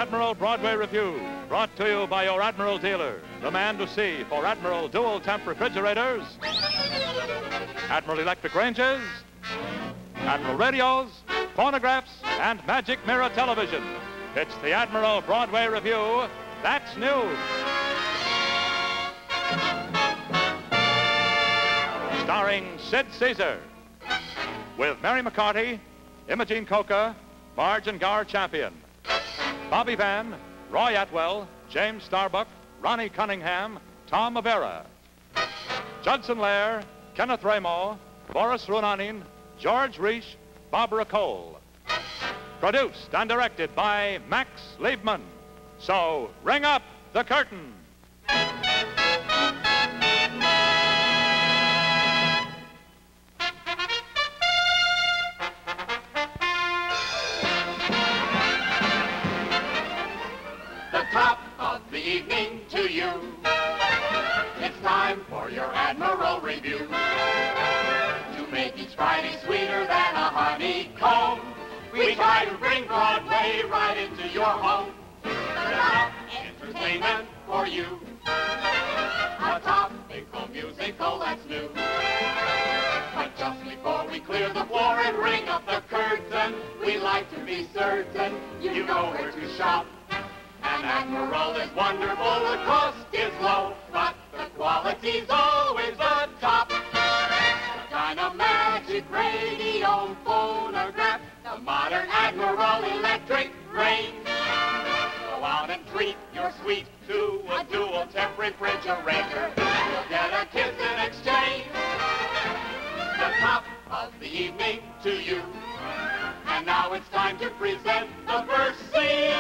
Admiral Broadway Revue, brought to you by your Admiral dealer, the man to see for Admiral dual-temp refrigerators, Admiral electric ranges, Admiral radios, phonographs, and magic mirror television. It's the Admiral Broadway Revue. That's news. Starring Sid Caesar, with Mary McCarty, Imogene Coca, Marge and Gar Champion, Bobby Van, Roy Atwell, James Starbuck, Ronnie Cunningham, Tom Avera, Judson Lair, Kenneth Ramo, Boris Runanin, George Reish, Barbara Cole. Produced and directed by Max Liebman. So ring up the curtain. The top of the evening to you. It's time for your Admiral Revue. To make each Friday sweeter than a honeycomb, we try to bring Broadway right into your home. The top entertainment for you. A topical musical that's new. But just before we clear the floor and ring up the curtain, we like to be certain you know where to shop. An Admiral is wonderful, the cost is low, but the quality's always the top. The kind of magic radio phonograph, the modern Admiral electric range. Go out and treat your suite to a dual-temp refrigerator. You'll get a kiss in exchange. The top of the evening to you. And now it's time to present the first scene.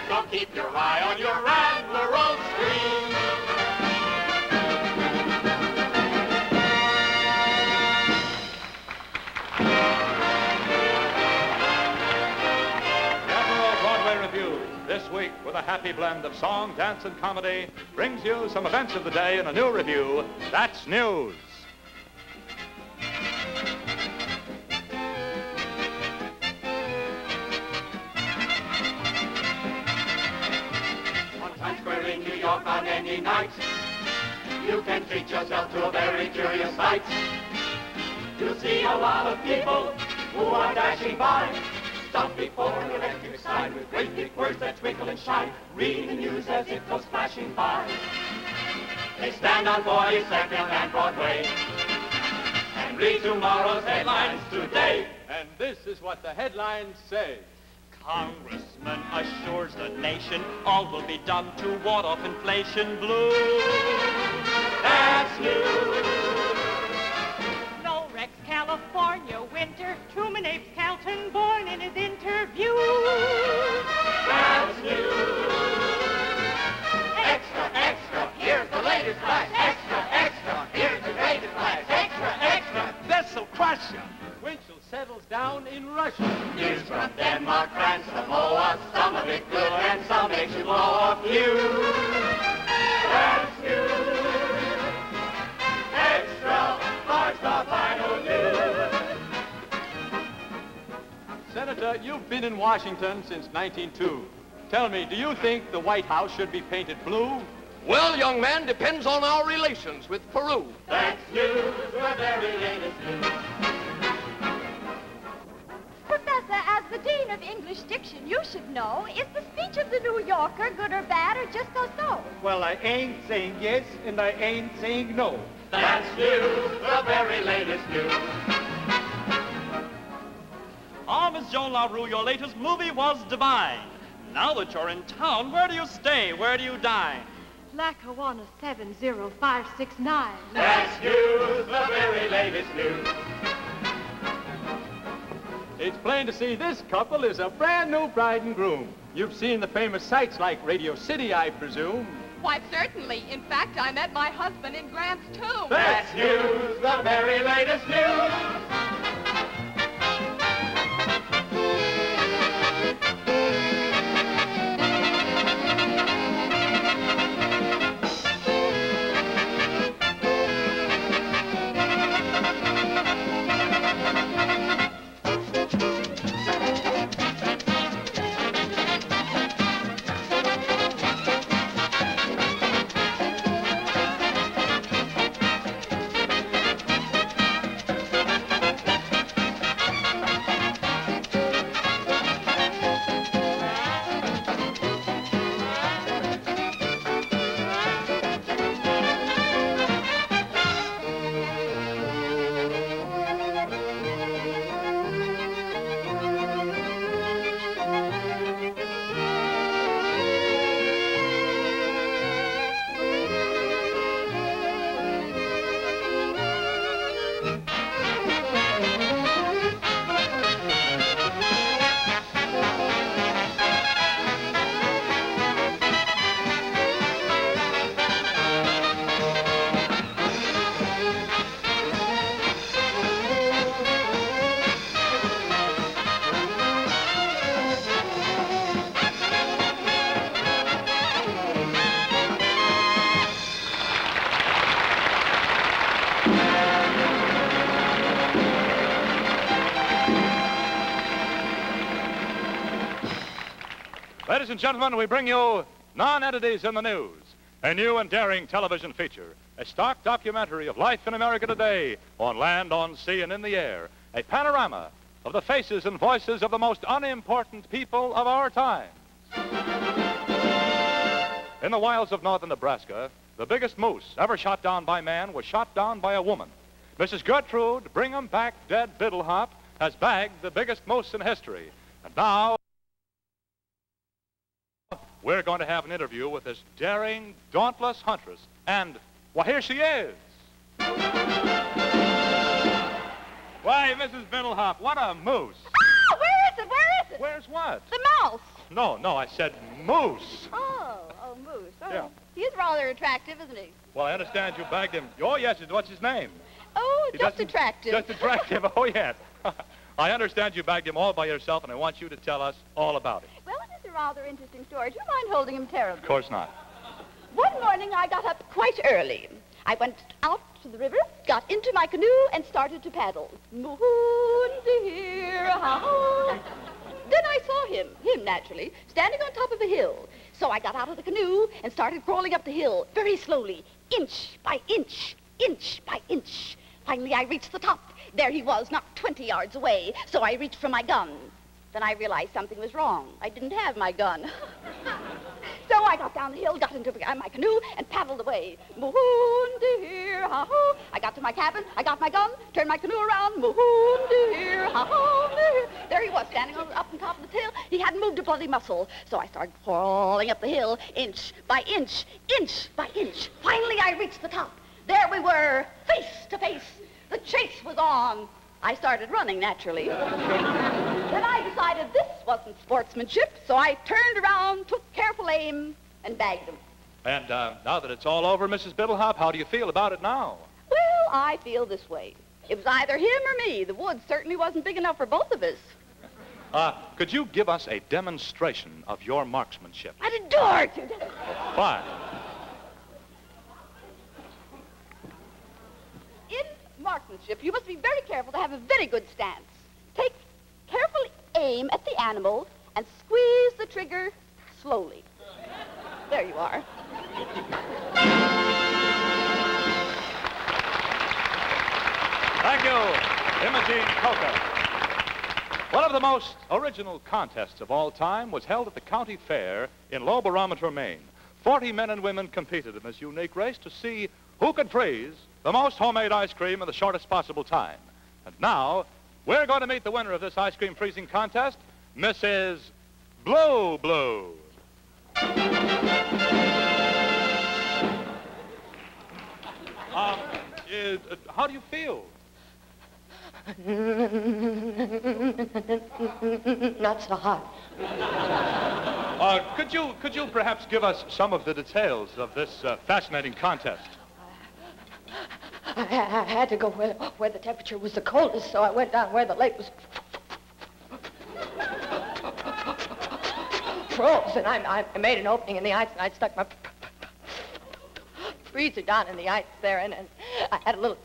So keep your eye on your Admiral screen. The Admiral Broadway Revue, this week with a happy blend of song, dance, and comedy, brings you some events of the day in a new review. That's news. In New York on any night, you can treat yourself to a very curious sight. You'll see a lot of people who are dashing by, stopped before an electric sign with great big words that twinkle and shine, reading the news as it goes flashing by. They stand on 42nd and Broadway and read tomorrow's headlines today. And this is what the headlines say. Congressman assures the nation all will be done to ward off inflation blue. That's news. No Rex, California winter, Truman apes Calton born in his interview. That's news. Extra, extra, here's the latest flash. Extra, extra, here's the greatest flash. Extra, extra. This'll crush you. Winchell settles down in Russia. News from Denmark, France, Samoa, some of it good and some makes you blow off you. That's news. Extra, large, the final news. Senator, you've been in Washington since 1902. Tell me, do you think the White House should be painted blue? Well, young man, depends on our relations with Peru. That's news, the very latest news. Professor, as the Dean of English Diction, you should know, is the speech of the New Yorker good or bad or just so-so? Well, I ain't saying yes, and I ain't saying no. That's news, the very latest news. Miss Joan LaRue, your latest movie was divine. Now that you're in town, where do you stay? Where do you dine? Lackawanna 70569. That's news, the very latest news. It's plain to see this couple is a brand new bride and groom. You've seen the famous sights like Radio City, I presume. Why, certainly. In fact, I met my husband in Grant's tomb. That's news, the very latest news. Ladies and gentlemen, we bring you Non-Entities in the News, a new and daring television feature, a stark documentary of life in America today, on land, on sea, and in the air, a panorama of the faces and voices of the most unimportant people of our time. In the wilds of northern Nebraska, the biggest moose ever shot down by man was shot down by a woman. Mrs. Gertrude Brigham Back Dead Biddlehop has bagged the biggest moose in history. And now, we're going to have an interview with this daring, dauntless huntress. And, well, here she is. Why, Mrs. Biddlehop, what a moose. Oh, where is it? Where is it? Where's what? The mouse. No, I said moose. Oh, moose. Oh. Yeah. He's rather attractive, isn't he? Well, I understand you bagged him. Oh, yes, what's his name? Oh, He just doesn't- attractive. Just attractive, oh, yes. I understand you bagged him all by yourself, and I want you to tell us all about it. Well, it is a rather interesting story. Do you mind holding him terribly? Of course not. One morning, I got up quite early. I went out to the river, got into my canoe, and started to paddle. Moon, dear, how... Then I saw him naturally, standing on top of a hill. So I got out of the canoe and started crawling up the hill, very slowly, inch by inch, inch by inch. Finally, I reached the top. There he was, not 20 yards away. So I reached for my gun. Then I realized something was wrong. I didn't have my gun. So I got down the hill, got into my canoe, and paddled away. Moon, dear, ha-ho. I got to my cabin, I got my gun, turned my canoe around. Moon, dear, ha-ho, dear. There he was, standing up on top of the hill. He hadn't moved a bloody muscle. So I started crawling up the hill, inch by inch, inch by inch. Finally, I reached the top. There we were, face to face. The chase was on. I started running, naturally. Then I decided this wasn't sportsmanship, so I turned around, took careful aim, and bagged him. And now that it's all over, Mrs. Biddlehop, how do you feel about it now? Well, I feel this way. It was either him or me. The woods certainly wasn't big enough for both of us. Could you give us a demonstration of your marksmanship? I'd adore to. Fine. In marksmanship, you must be very careful to have a very good stance. Take careful aim at the animal and squeeze the trigger slowly. There you are. Thank you, Imogene Coca. One of the most original contests of all time was held at the county fair in Low Barometer, Maine. 40 men and women competed in this unique race to see who could freeze the most homemade ice cream in the shortest possible time. And now, we're going to meet the winner of this ice cream freezing contest, Mrs. Blue Blue. How do you feel? Not so hot. Could you perhaps give us some of the details of this fascinating contest? I had to go where the temperature was the coldest, so I went down where the lake was froze, and I made an opening in the ice, and I stuck my freezer down in the ice there, and I had a little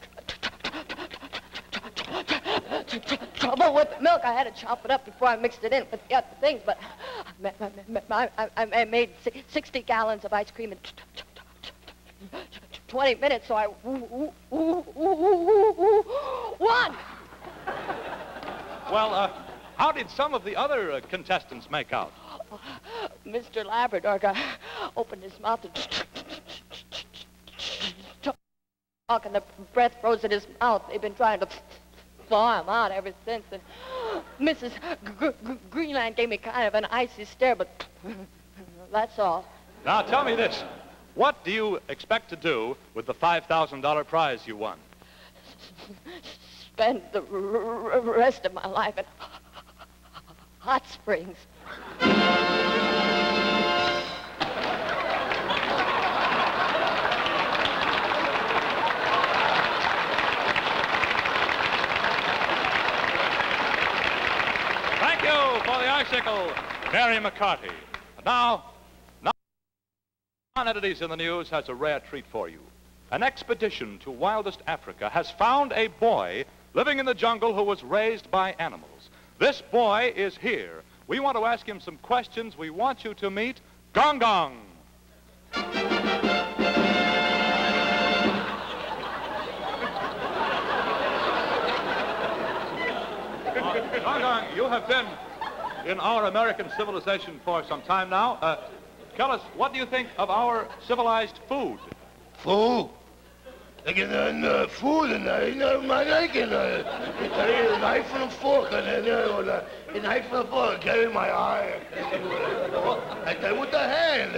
trouble with the milk. I had to chop it up before I mixed it in with the other things, but I made 60 gallons of ice cream in 20 minutes, so I won. Well, how did some of the other contestants make out? Mr. Labrador opened his mouth and talk, and the breath froze in his mouth. They've been trying to thaw him out ever since. And Mrs. Greenland gave me kind of an icy stare, but that's all. Now, tell me this. What do you expect to do with the $5,000 prize you won? Spend the rest of my life in hot springs. Thank you for the icicle, Mary McCarty. Now, Non-Entities in the News has a rare treat for you. An expedition to wildest Africa has found a boy living in the jungle who was raised by animals. This boy is here we want to ask him some questions. We want you to meet Gong Gong. Gong Gong, you have been in our American civilization for some time now. Tell us, what do you think of our civilized food? Food? Food and I can a knife and a fork and a knife and a fork carry my eye. I take with the hand.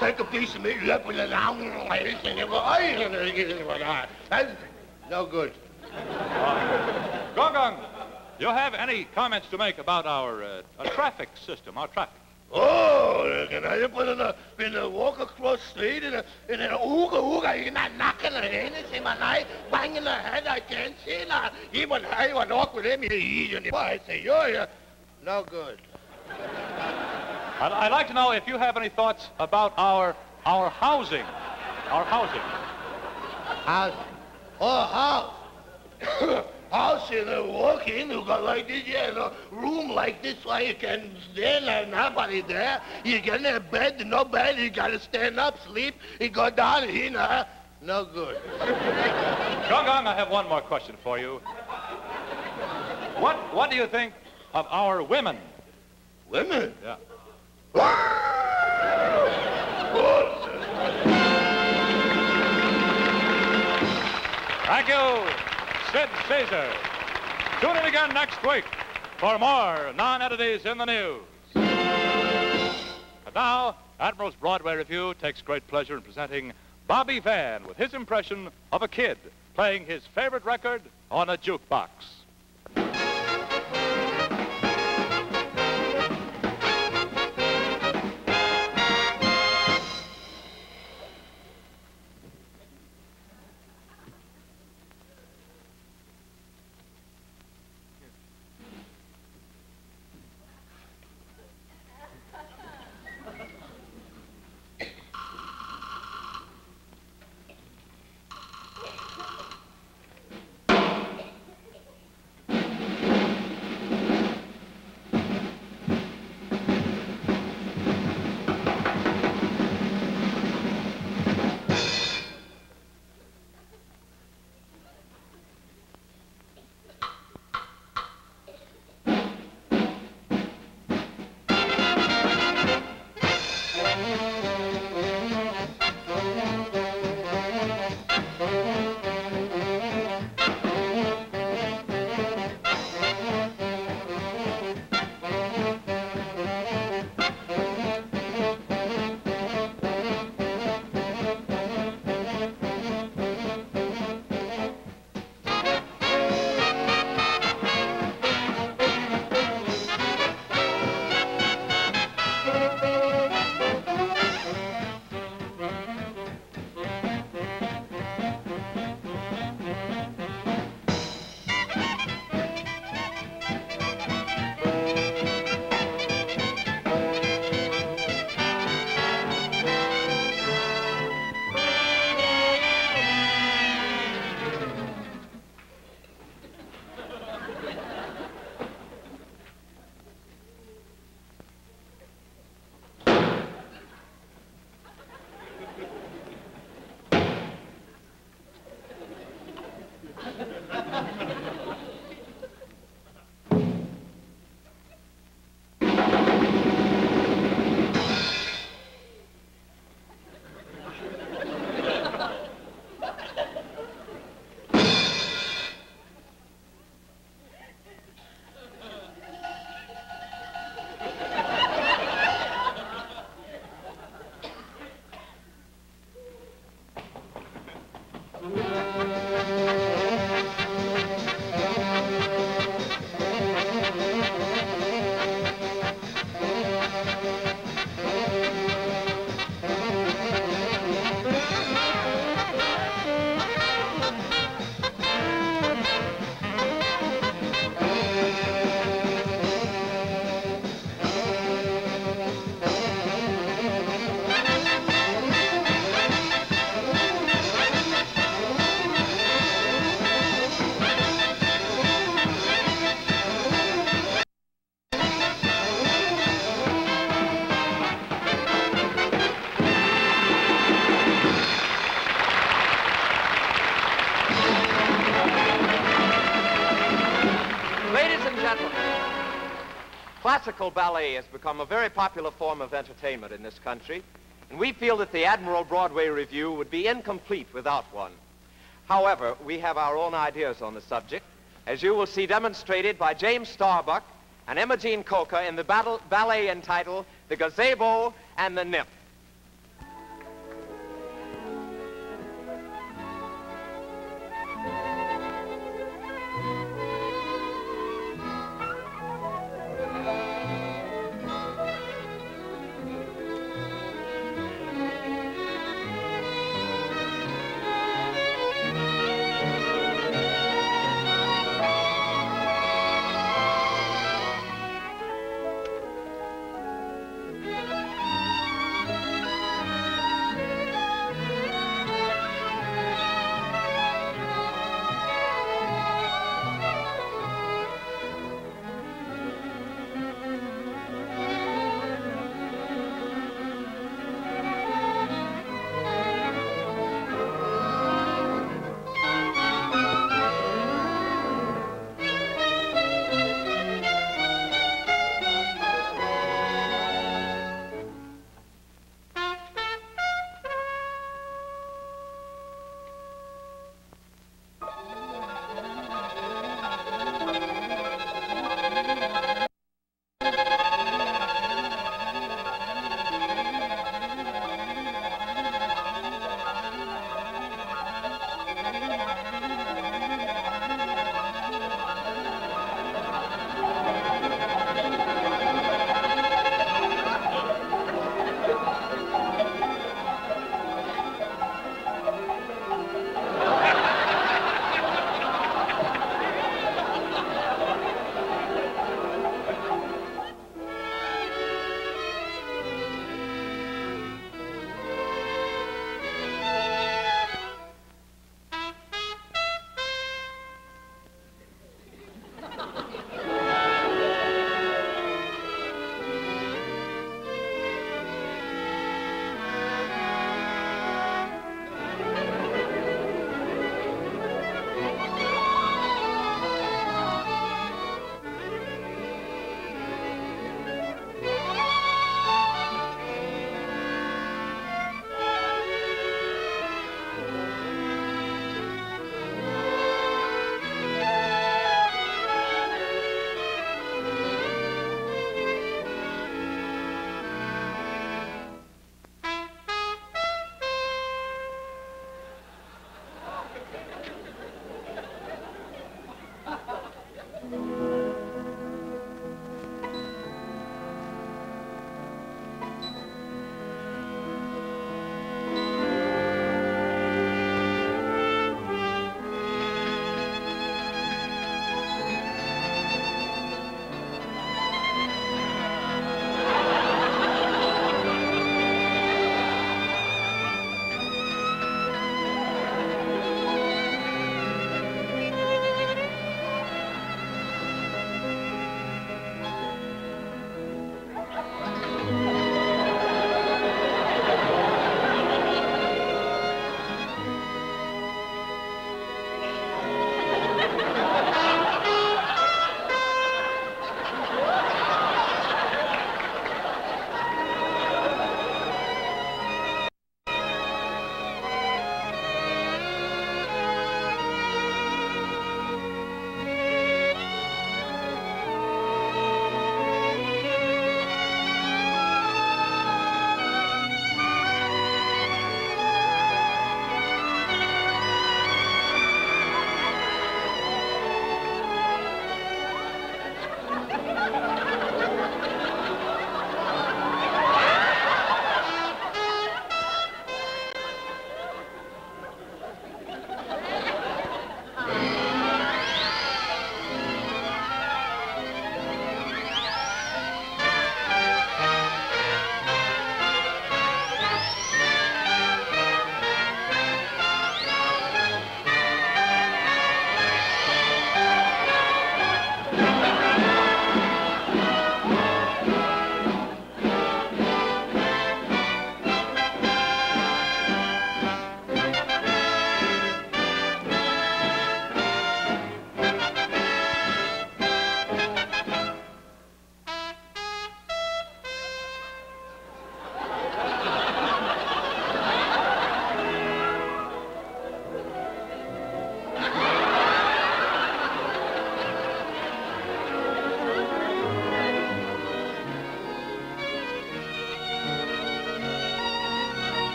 Take a piece of meat, look with it down. That's no good. Gong Gong, do you have any comments to make about our traffic system, our traffic? Oh, can I put in a walk across the street and then ooga, you're not knocking it in, see my knife, banging the head, I can't see that. Even I would walk with him, I say, you're no good. I'd like to know if you have any thoughts about our housing. Our housing. House? Oh, house. House in a walk-in, you got like this, yeah, in a room like this, why you can stand there, nobody there. You get in a bed, no bed, you gotta stand up, sleep, you go down, no good. Gong Gong, I have one more question for you. What do you think of our women? Women? Yeah. Thank you, Sid Caesar. Tune in again next week for more non-entities in the news. And now, Admiral's Broadway Revue takes great pleasure in presenting Bobby Van with his impression of a kid playing his favorite record on a jukebox. gentlemen, classical ballet has become a very popular form of entertainment in this country, and we feel that the Admiral Broadway Revue would be incomplete without one. However, we have our own ideas on the subject, as you will see demonstrated by James Starbuck and Imogene Coca in the ballet entitled The Gazebo and the Nymph.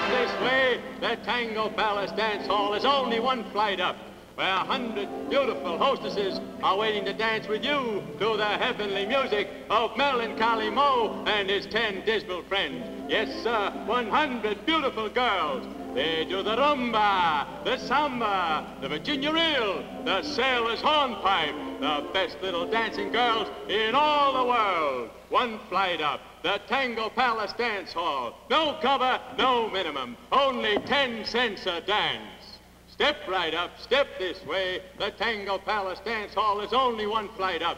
this way. The Tango Palace Dance Hall is only one flight up, where 100 beautiful hostesses are waiting to dance with you to the heavenly music of Melancholy Mo and his 10 dismal friends. Yes, sir, 100 beautiful girls. They do the rumba, the samba, the Virginia reel, the sailor's hornpipe, the best little dancing girls in all the world. One flight up, the Tango Palace Dance Hall. No cover, no minimum, only 10 cents a dance. Step right up, step this way. The Tango Palace Dance Hall is only one flight up.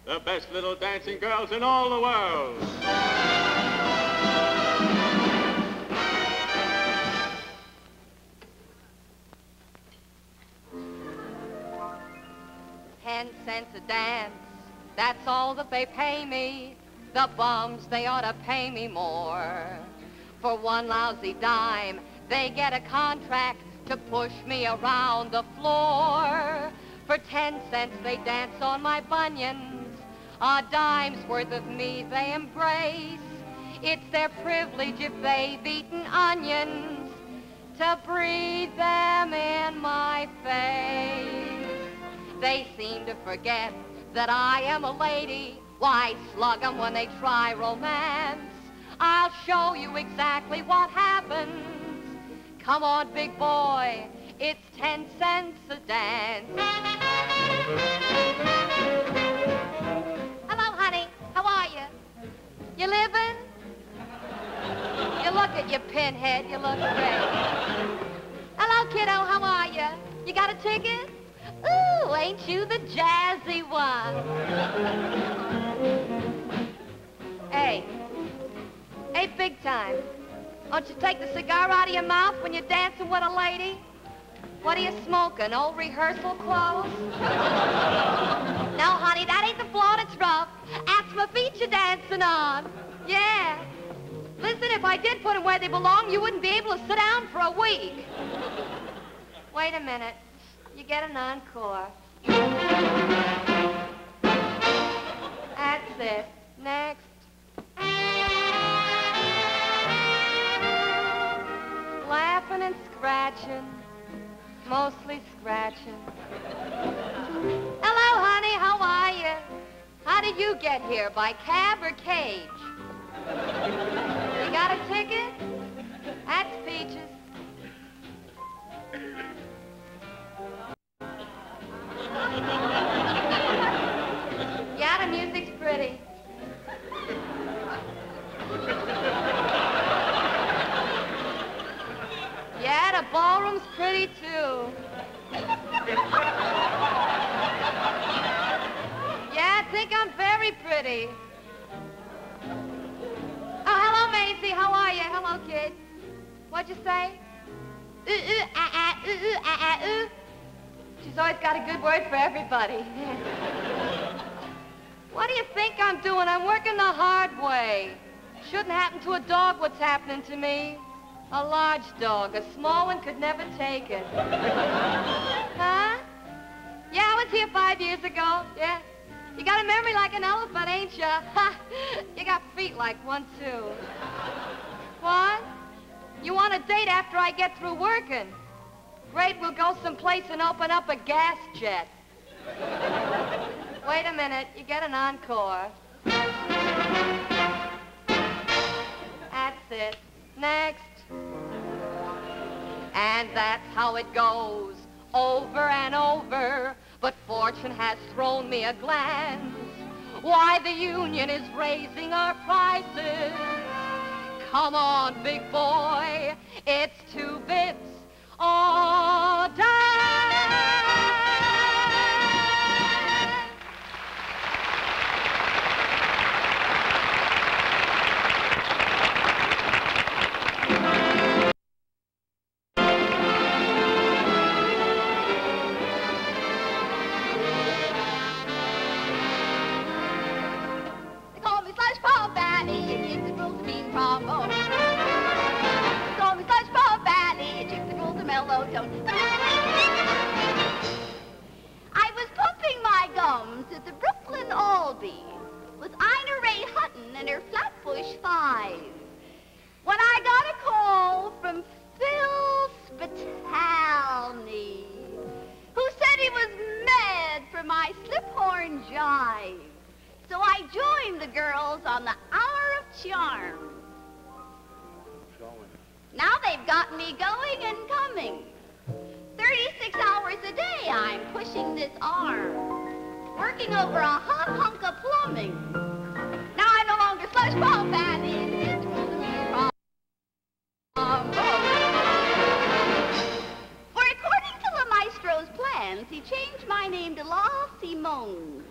The best little dancing girls in all the world. 10 cents a dance, that's all that they pay me. The bums, they ought to pay me more. For one lousy dime, they get a contract to push me around the floor. For 10 cents, they dance on my bunions. A dime's worth of me they embrace. It's their privilege if they've eaten onions to breathe them in my face. They seem to forget that I am a lady. Why slug 'em when they try romance? I'll show you exactly what happens. Come on, big boy, it's 10 cents a dance. Hello, honey, how are you? You living? You look at your pinhead, you look great. Hello, kiddo, how are you? You got a ticket? Ooh, ain't you the jazzy one? Hey, big time. Don't you take the cigar out of your mouth when you're dancing with a lady? What are you smoking, old rehearsal clothes? No, honey, that ain't the floor, it's rough. That's my feet you're dancing on. Yeah. Listen, if I did put them where they belong, you wouldn't be able to sit down for a week. Wait a minute. You get an encore. That's it. Next. Laughing and scratching, mostly scratching. Hello, honey, how are you? How did you get here, by cab or cage? You got a ticket? That's Peaches. Yeah, the music's pretty. Yeah, the ballroom's pretty, too. Yeah, I think I'm very pretty. Oh, hello, Maisie. How are you? Hello, kid. What'd you say? She's always got a good word for everybody. What do you think I'm doing? I'm working the hard way. Shouldn't happen to a dog what's happening to me. A large dog. A small one could never take it. Huh? Yeah, I was here 5 years ago. Yeah. You got a memory like an elephant, ain't you? Ha! You got feet like one, too. What? You want a date after I get through working? Great, we'll go someplace and open up a gas jet. Wait a minute, you get an encore. That's it. Next. And that's how it goes, over and over. But fortune has thrown me a glance. Why, the union is raising our prices. Come on, big boy, it's 2 bits a dime. Don't got me going and coming. 36 hours a day I'm pushing this arm, working over a hot hunk of plumbing. Now I'm no longer slush pump and it for according to the maestro's plans, he changed my name to La Simone.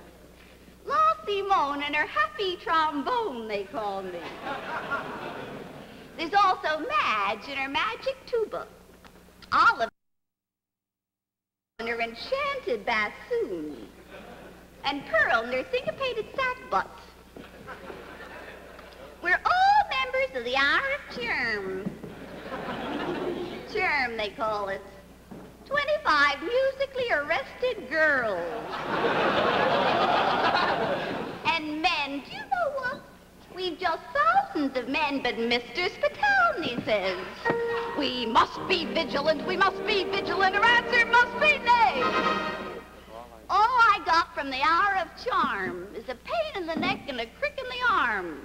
La Simone and her happy trombone, they call me. There's also Madge and her magic tuba. Olive and her enchanted bassoon. And Pearl and her syncopated sack butts. We're all members of the Irish Germ. Germ, they call it. 25 musically arrested girls. And men, do you know what? We've just thousands of men, but Mr. Spitali says, we must be vigilant, our answer must be nay. All I got from the hour of charm is a pain in the neck and a crick in the arm.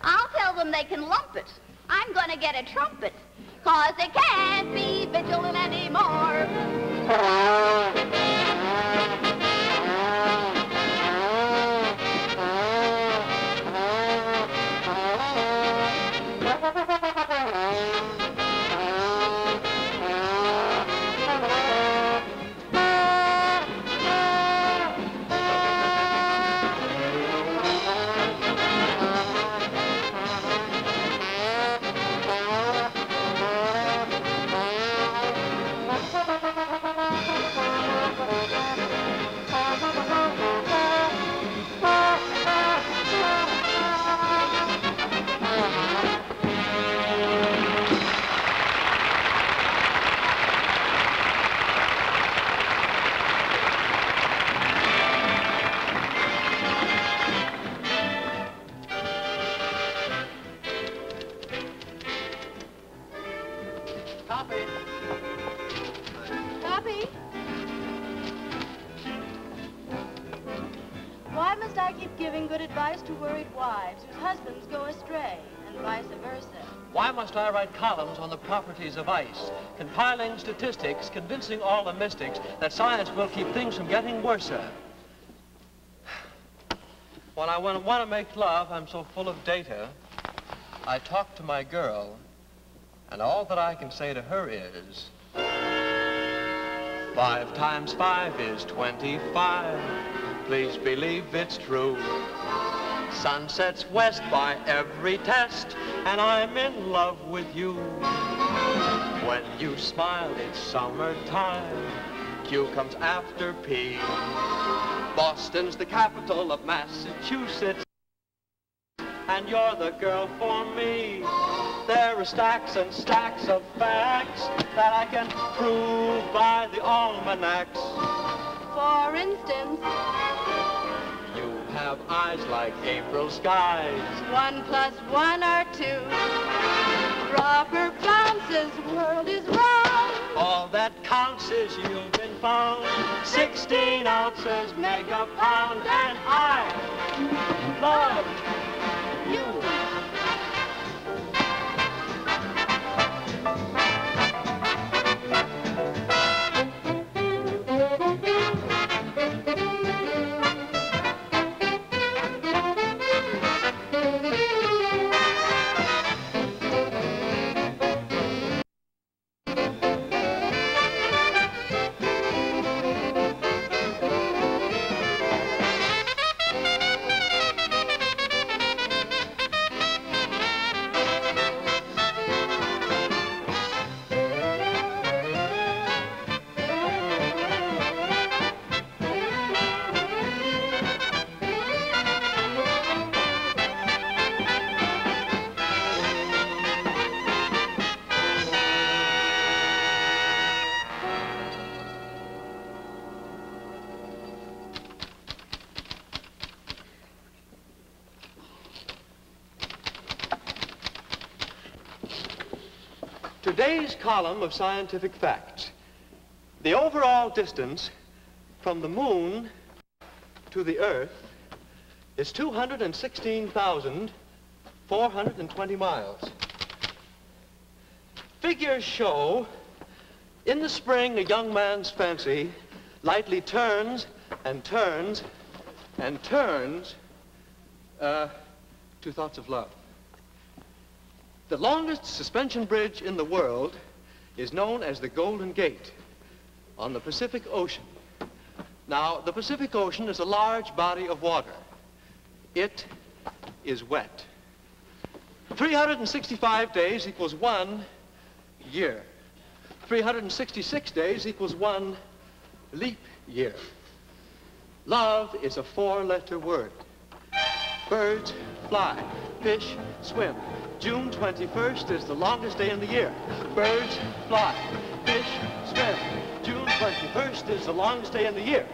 I'll tell them they can lump it. I'm gonna get a trumpet, 'cause they can't be vigilant anymore. Why must I keep giving good advice to worried wives whose husbands go astray, and vice versa? Why must I write columns on the properties of ice, compiling statistics, convincing all the mystics that science will keep things from getting worse? When I want to make love, I'm so full of data. I talk to my girl, and all that I can say to her is, 5 times 5 is 25. Please believe it's true. Sun sets west by every test, and I'm in love with you. When you smile, it's summertime. Q comes after P. Boston's the capital of Massachusetts, and you're the girl for me. There are stacks and stacks of facts that I can prove by the almanacs. For instance, you have eyes like April skies. 1 + 1 are 2. Robert Bounce's world is round. All that counts is you've been found. 16 ounces make a pound, and I love you. Today's column of scientific facts. The overall distance from the moon to the Earth is 216,420 miles. figures show, in the spring, a young man's fancy lightly turns and turns and turns to thoughts of love. The longest suspension bridge in the world is known as the Golden Gate on the Pacific Ocean. Now, the Pacific Ocean is a large body of water. It is wet. 365 days equals 1 year. 366 days equals 1 leap year. Love is a 4-letter word. Birds fly, fish swim. June 21st is the longest day in the year. Birds fly, fish swim. June 21st is the longest day in the year.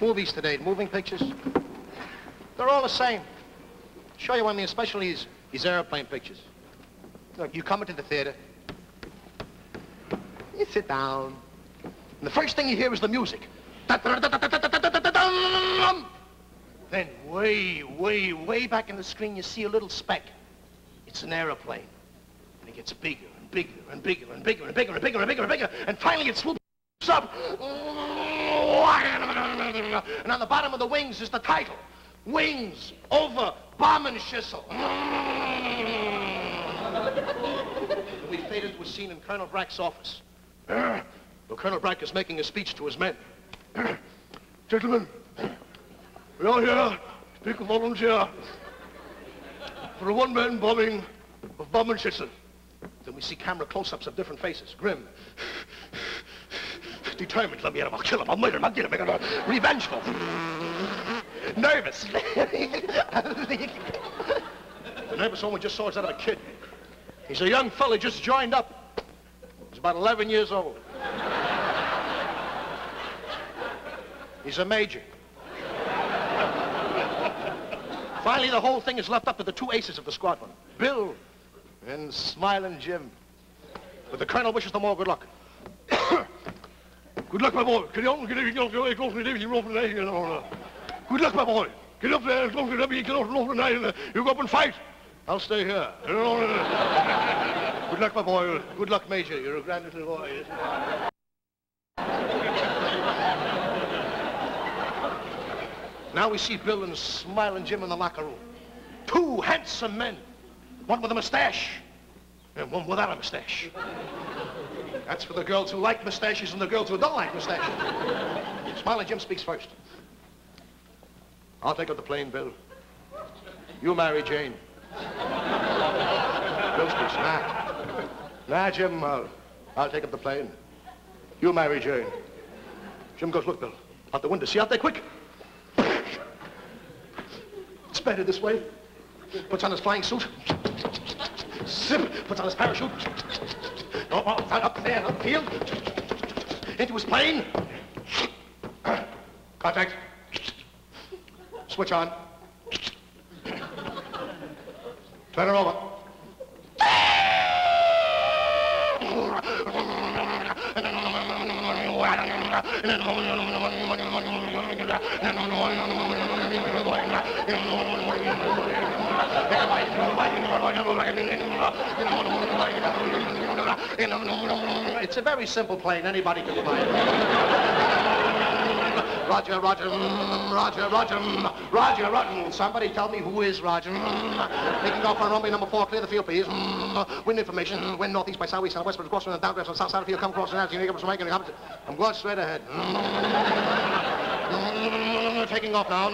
Movies today, moving pictures, they're all the same. Show you one of me, especially these airplane pictures. Look, you come into the theater, you sit down, and the first thing you hear is the music. Then way, way, way back in the screen, you see a little speck. It's an airplane, and it gets bigger and bigger and bigger and bigger and bigger and bigger and bigger and bigger, and finally it swoops up. And on the bottom of the wings is the title, Wings Over Bombenschüssel. We fade into a scene in Colonel Brack's office. Well, Colonel Brack is making a speech to his men. Gentlemen, we are here to pick a volunteer for a one-man bombing of Bombenschüssel. Then we see camera close-ups of different faces. Grim. Determined, let me at him, I'll kill him, I'll murder him, I'll get him, revengeful. Nervous. The nervous one we just saw is that of a kid. He's a young fella just joined up. He's about 11 years old. He's a major. Finally, the whole thing is left up to the two aces of the squadron, Bill and Smiling Jim. But the colonel wishes them all good luck. Good luck, my boy. Good luck, my boy. Get up there, go to the get off the night, and you go up and fight. I'll stay here. Good luck, my boy. Good luck, Major. You're a grand little boy. Now we see Bill and Smiling Jim in the locker room. Two handsome men. One with a mustache and one without a mustache. That's for the girls who like mustaches and the girls who don't like mustaches. Smiling Jim speaks first. I'll take up the plane, Bill. You marry Jane. Bill speaks. Nah, Jim, I'll take up the plane. You marry Jane. Jim goes, look, Bill, out the window. See out there, quick. It's better this way. Puts on his flying suit. Zip, puts on his parachute. Up there, upfield. Into his plane. Contact. Switch on. Turn her over. It's a very simple plane. Anybody can fly it. Roger, Roger, Roger, Roger, Roger, Roger. Somebody tell me who is Roger. Taking off on runway number 4, clear the field, please. Wind information, wind northeast by southeast, southwest, across and down, on south side of the field, come across the altitude, I'm going straight ahead. Taking off now.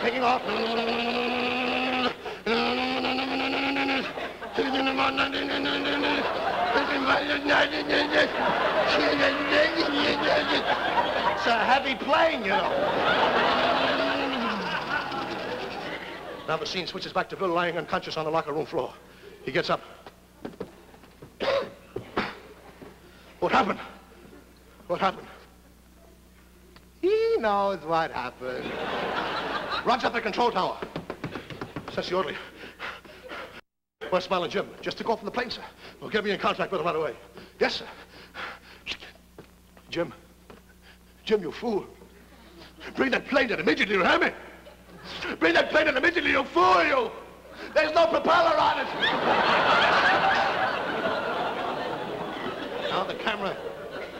Taking off. It's a heavy plane, you know. Now the scene switches back to Bill lying unconscious on the locker room floor. He gets up. What happened? What happened? He knows what happened. Runs up the control tower. Says the orderly. Where's Smiling Jim? Just took off from the plane, sir. Well, get me in contact with him right away. Yes, sir. Jim. Jim, you fool. Bring that plane in immediately, you hear me? Bring that plane in immediately, you fool, you! There's no propeller on it!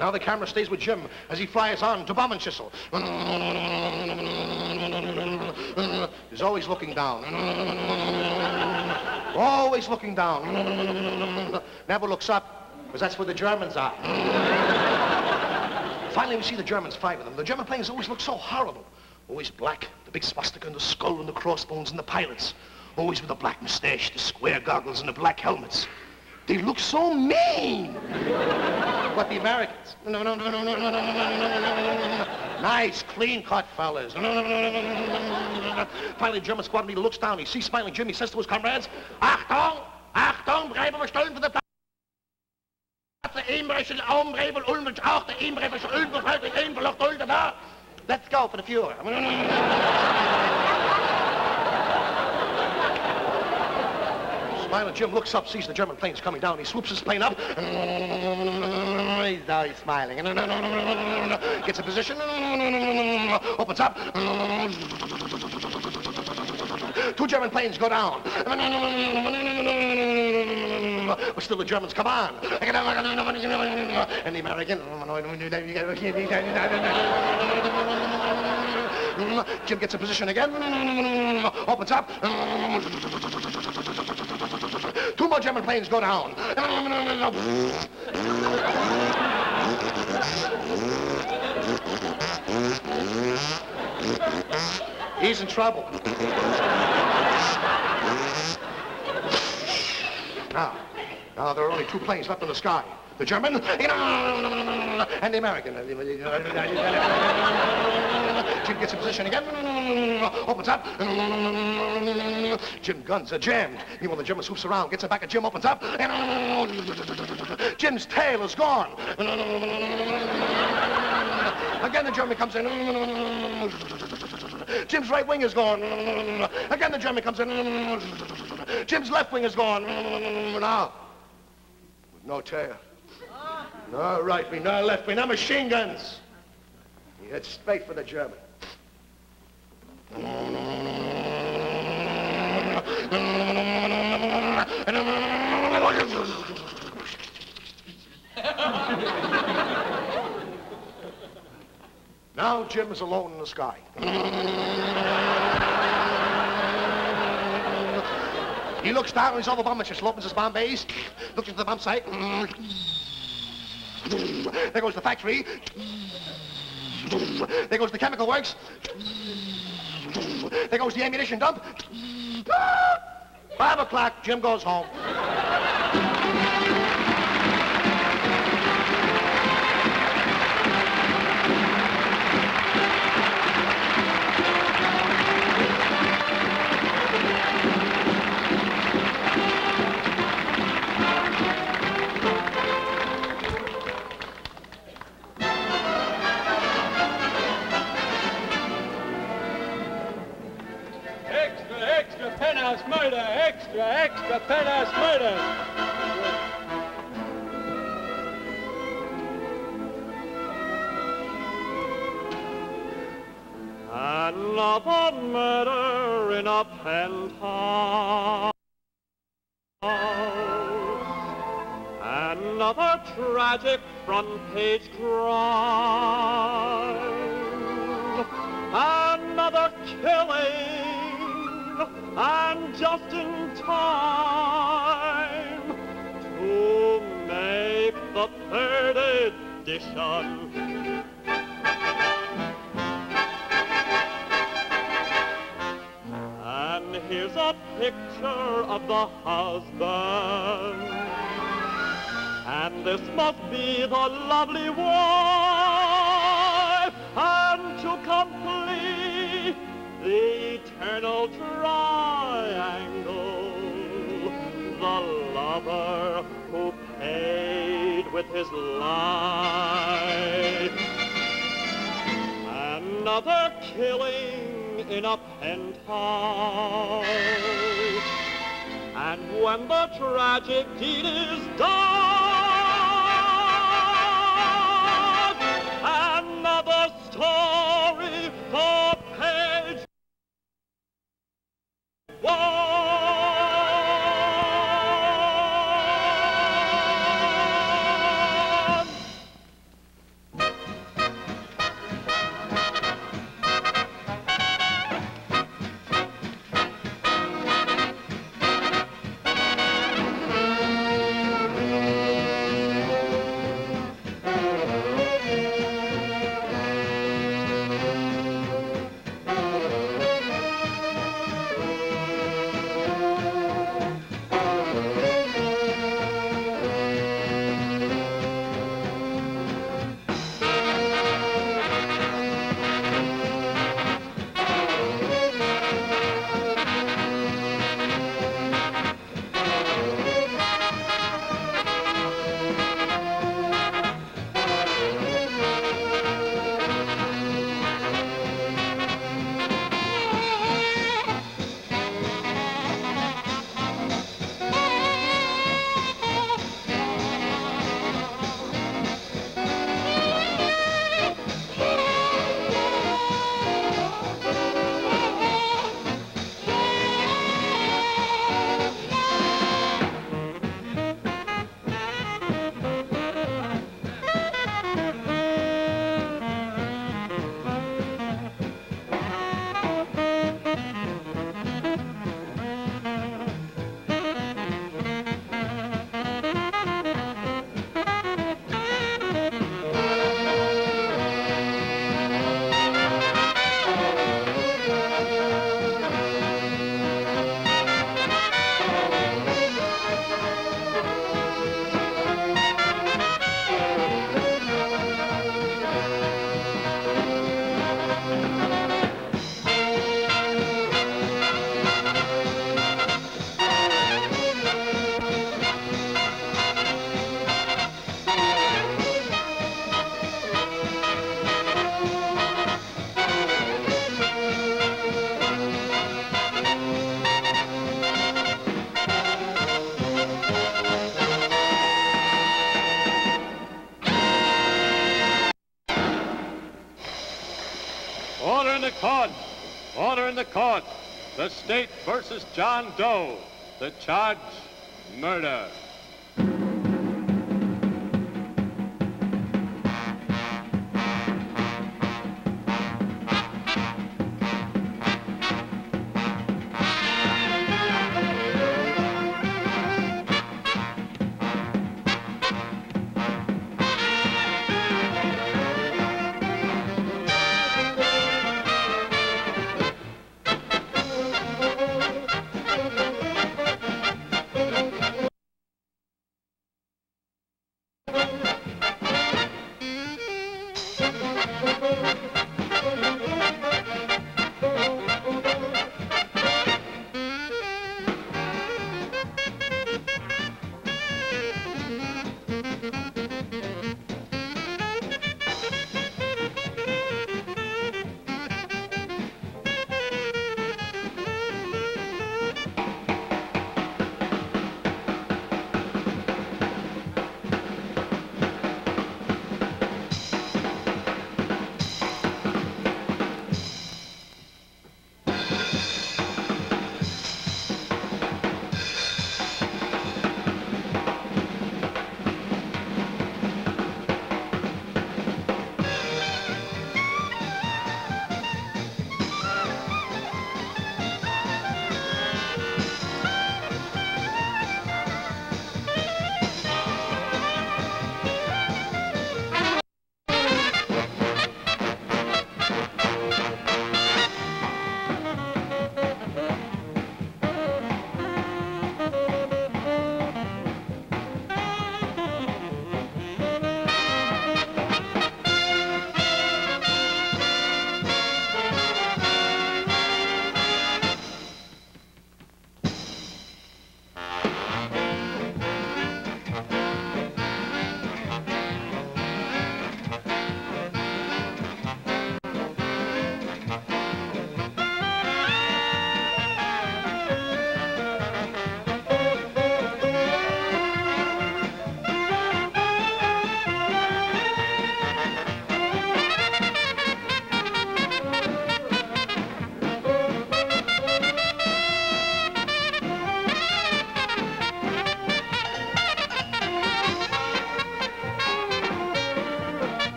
Now the camera stays with Jim as he flies on to Bommenschissel. He's always looking down. Always looking down. Never looks up, because that's where the Germans are. Finally, we see the Germans fight with them. The German planes always look so horrible. Always black, the big swastika and the skull and the crossbones and the pilots. Always with the black mustache, the square goggles and the black helmets. They look so mean. But the Americans, nice, clean-cut fellas. Finally, the German squad leader looks down. He sees Smiling Jim. He says to his comrades, Achtung, Achtung, bleiben wir stehen für die Platz. Let's go for the Fuhrer. Smiling Jim looks up, sees the German planes coming down. He swoops his plane up. He's always smiling. Gets a position. Opens up. Two German planes go down. But still the Germans come on. And the American... Jim gets a position again. Opens up. Two more German planes go down. He's in trouble. Now there are only two planes left in the sky. The German and the American. Jim gets in position again. Opens up. Jim guns are jammed. Meanwhile, the German swoops around, gets it back at Jim, opens up. Jim's tail is gone. Again, the German comes in. Jim's right wing is gone. Again, the German comes in. Jim's left wing is gone. Now, with no tail. No right wing, no left wing, no machine guns. He heads straight for the German. Now Jim is alone in the sky. He looks down, he's over Bommenschissel, opens his bomb bays, looks into the bomb sight. There goes the factory. There goes the chemical works. There goes the ammunition dump. 5 o'clock, Jim goes home. Penthouse murder! Extra penthouse murder! Another murder in a penthouse. Another tragic front page crime. Another killing. And just in time to make the 3rd edition. the picture of the husband. And this must be the lovely wife, and to complete the eternal triangle, the lover who paid with his life. Another killing in a penthouse, and when the tragic deed is done, another story, the page one. Order in the court! Order in the court! The state versus John Doe. The charge, murder.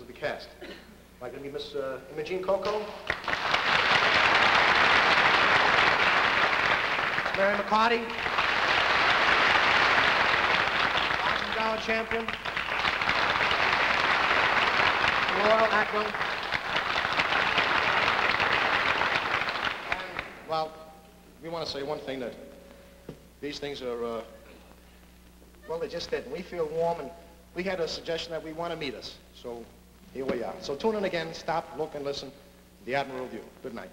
of the cast. I'd like to meet Miss Imogene Coca, Mary McCarty, $1,000 champion, Royal Admiral. And, well, we want to say one thing, that these things are, well, they're just that. We feel warm, and we had a suggestion that we want to meet us. So here we are. So tune in again, stop, look, and listen to the Admiral Revue. Good night.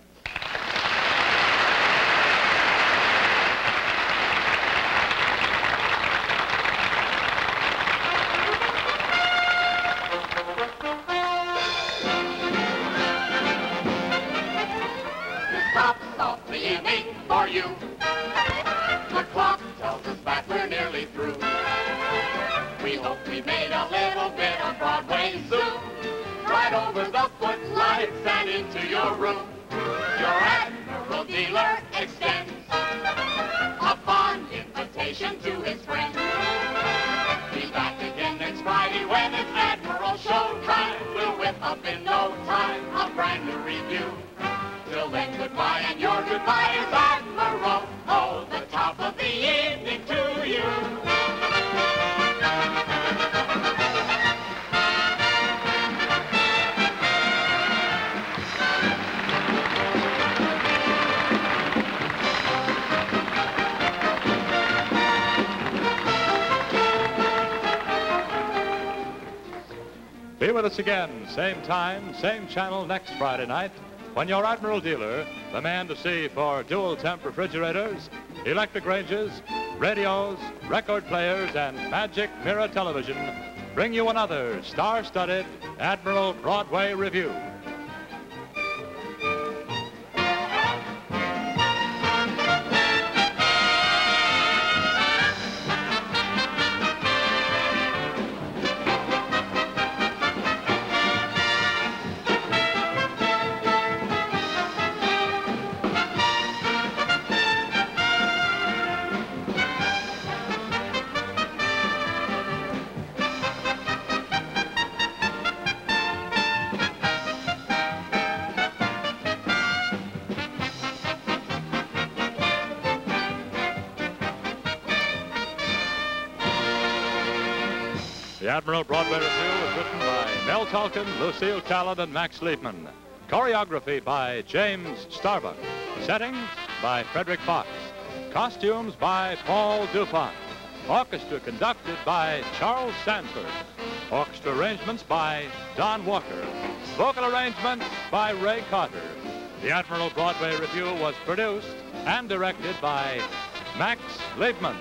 For you. The clock tells us that we're nearly through. We hope we made a little bit of Broadway soon. Right over the footlights and into your room. Your Admiral dealer extends a fond invitation to his friends. Be back again next Friday when it's Admiral showtime. We'll whip up in no time a brand new review. Till then, goodbye, and your goodbye is Admiral. Oh, the top of the evening to you. Be with us again, same time, same channel next Friday night, when your Admiral dealer, the man to see for dual temp refrigerators, electric ranges, radios, record players, and magic mirror television, bring you another star-studded Admiral Broadway Revue. The Admiral Broadway Revue was written by Mel Tolkien, Lucille Callan, and Max Liebman. Choreography by James Starbuck. Settings by Frederick Fox. Costumes by Paul Dupont. Orchestra conducted by Charles Sanford. Orchestra arrangements by Don Walker. Vocal arrangements by Ray Carter. The Admiral Broadway Revue was produced and directed by Max Liebman.